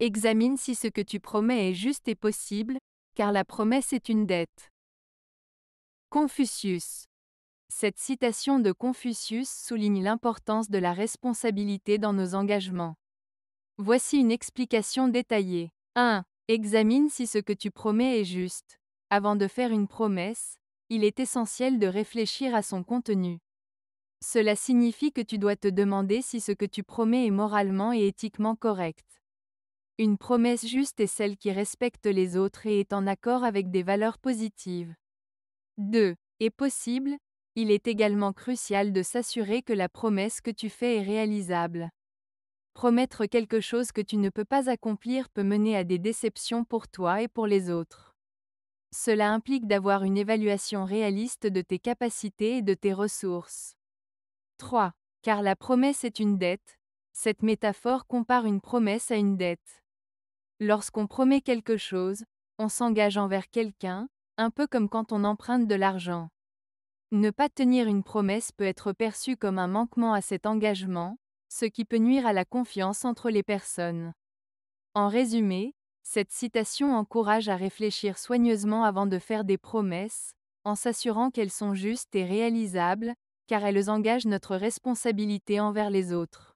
Examine si ce que tu promets est juste et possible, car la promesse est une dette. Confucius. Cette citation de Confucius souligne l'importance de la responsabilité dans nos engagements. Voici une explication détaillée. 1. Examine si ce que tu promets est juste. Avant de faire une promesse, il est essentiel de réfléchir à son contenu. Cela signifie que tu dois te demander si ce que tu promets est moralement et éthiquement correct. Une promesse juste est celle qui respecte les autres et est en accord avec des valeurs positives. 2. Est possible, il est également crucial de s'assurer que la promesse que tu fais est réalisable. Promettre quelque chose que tu ne peux pas accomplir peut mener à des déceptions pour toi et pour les autres. Cela implique d'avoir une évaluation réaliste de tes capacités et de tes ressources. 3. Car la promesse est une dette. Cette métaphore compare une promesse à une dette. Lorsqu'on promet quelque chose, on s'engage envers quelqu'un, un peu comme quand on emprunte de l'argent. Ne pas tenir une promesse peut être perçu comme un manquement à cet engagement, ce qui peut nuire à la confiance entre les personnes. En résumé, cette citation encourage à réfléchir soigneusement avant de faire des promesses, en s'assurant qu'elles sont justes et réalisables, car elles engagent notre responsabilité envers les autres.